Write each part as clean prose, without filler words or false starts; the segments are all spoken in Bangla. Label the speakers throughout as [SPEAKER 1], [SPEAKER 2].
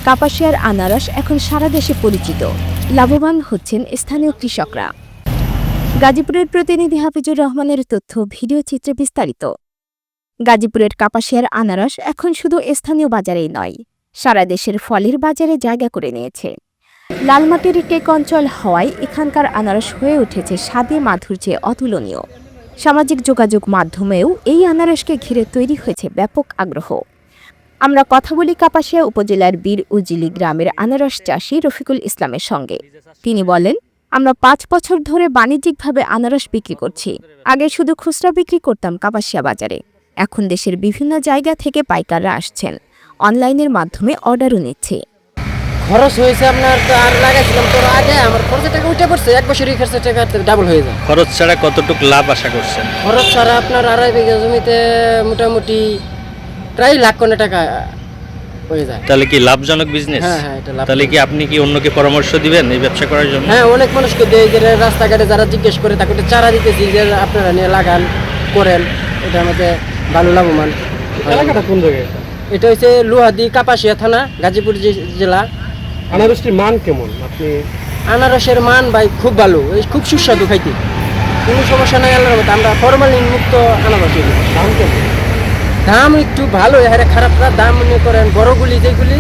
[SPEAKER 1] কাপাসিয়ার আনারস এখন সারা দেশে পরিচিত। লাভবান হচ্ছেন স্থানীয় কৃষকরা। গাজীপুরের প্রতিনিধি হাফিজুর রহমানের তথ্য, ভিডিও চিত্রে বিস্তারিত। গাজীপুরের কাপাসিয়ার আনারস এখন শুধু স্থানীয় বাজারেই নয়, সারা দেশের ফলের বাজারে জায়গা করে নিয়েছে। লালমাটির টেক অঞ্চল হওয়ায় এখানকার আনারস হয়ে উঠেছে স্বাদে মাধুর্যে অতুলনীয়। সামাজিক যোগাযোগ মাধ্যমেও এই আনারসকে ঘিরে তৈরি হয়েছে ব্যাপক আগ্রহ। আমরা কথা বলি কাপাসিয়া উপজেলার বীর উজিলি গ্রামের আনারস চাষী রফিকুল ইসলামের সঙ্গে। তিনি বলেন, আমরা 5 বছর ধরে বাণিজ্যিকভাবে আনারস বিক্রি করছি। আগে শুধু খুচরা বিক্রি করতাম কাপাসিয়া বাজারে, এখন দেশের বিভিন্ন জায়গা থেকে পাইকাররা আসছেন, অনলাইনের মাধ্যমে অর্ডারও নিচ্ছে।
[SPEAKER 2] খরচ হয়েছে আপনার, তো আর লাগাইছিলাম তো আগে আমার খরচ টাকা উঠে পড়ছে, 1 বছরই খরচ টাকা ডাবল হয়ে যায়।
[SPEAKER 3] খরচ ছাড়া কতটুকু লাভ আশা করছেন?
[SPEAKER 2] খরচ ছাড়া আপনার 2.5 বিঘা জমিতে মোটামুটি প্রায় লাখ কোটি টাকা হয়ে যায়।
[SPEAKER 3] তাহলে কি লাভজনক বিজনেস?
[SPEAKER 2] হ্যাঁ হ্যাঁ, এটা লাভ।
[SPEAKER 3] তাহলে কি আপনি কি অন্যকে পরামর্শ দিবেন এই ব্যবসা করার জন্য?
[SPEAKER 2] হ্যাঁ, অনেক মানুষকে দেয়, যে রাস্তাঘাটে যারা জিজ্ঞেস করে তাকে চারা দিতেছি যে আপনারা নিয়ে লাগান, করেন, এটা আমাদের ভালো লাভবান।
[SPEAKER 4] এলাকাটা কোন জায়গায়?
[SPEAKER 2] এটা হচ্ছে লোহাদি, কাপাসিয়া থানা, গাজীপুর জেলা।
[SPEAKER 4] আনারসটির মান কেমন? আপনি
[SPEAKER 2] আনারসের মান ভাই খুব ভালো, খুব সুস্বাদু খাইতে, কোনো সমস্যা নাই আল্লাহর মতো। আমরা ফরমালিন মুক্ত আনারস।
[SPEAKER 4] দাম কেমন?
[SPEAKER 2] দাম একটু ভালো, হ্যাঁ খারাপ না। দাম মনে করেন বড়গুলি যেগুলি,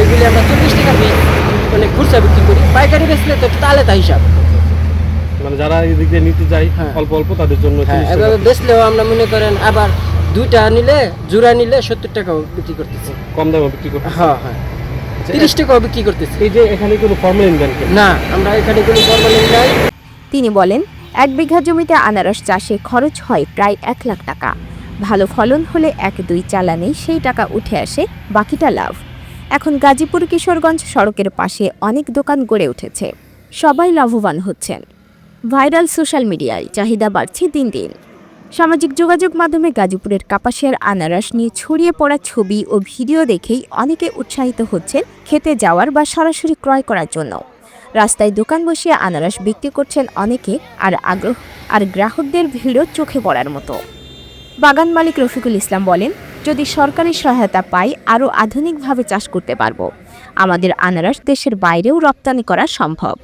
[SPEAKER 2] এগুলি আমরা 40 টাকা পিস মানে খুচরা বিক্রি করি। পাইকারি বেচলে তো তাহলে তা হিসাব,
[SPEAKER 4] মানে যারা এদিক দিয়ে নিতে যায়
[SPEAKER 2] হ্যাঁ,
[SPEAKER 4] অল্প অল্প তাদের জন্য।
[SPEAKER 2] হ্যাঁ, এভাবে বেচলেও আমরা মনে করেন আবার 2টা নিলে, জোড়া নিলে 70 টাকাও বিক্রি করতেছি,
[SPEAKER 4] কম দামে বিক্রি করতে।
[SPEAKER 2] হ্যাঁ হ্যাঁ, 30 টাকাও বিক্রি করতেছি।
[SPEAKER 4] এই যে এখানে কোনো ফরমালিন দেন কি?
[SPEAKER 2] না, আমরা এখানে কোনো ফরমালিন নাই।
[SPEAKER 1] তিনি বলেন, 1 বিঘা জমিতে আনারস চাষে খরচ হয় প্রায় 1 লাখ টাকা। ভালো ফলন হলে 1-2 চালানেই সেই টাকা উঠে আসে, বাকিটা লাভ। এখন গাজীপুর কিশোরগঞ্জ সড়কের পাশে অনেক দোকান গড়ে উঠেছে, সবাই লাভবান হচ্ছেন। ভাইরাল সোশ্যাল মিডিয়ায় চাহিদা বাড়ছে দিন দিন। সামাজিক যোগাযোগ মাধ্যমে গাজীপুরের কাপাসিয়ার আনারস নিয়ে ছড়িয়ে পড়া ছবি ও ভিডিও দেখেই অনেকে উৎসাহিত হচ্ছেন খেতে যাওয়ার বা সরাসরি ক্রয় করার জন্য। রাস্তায় দোকান বসিয়ে আনারস বিক্রি করছেন অনেকে, আর গ্রাহকদের ভিড়ও চোখে পড়ার মতো। বাগান মালিক রফিকুল ইসলাম বলেন, যদি সরকারি সহায়তা পাই আরও আধুনিকভাবে চাষ করতে পারব। আমাদের আনারস দেশের বাইরেও রপ্তানি করা সম্ভব।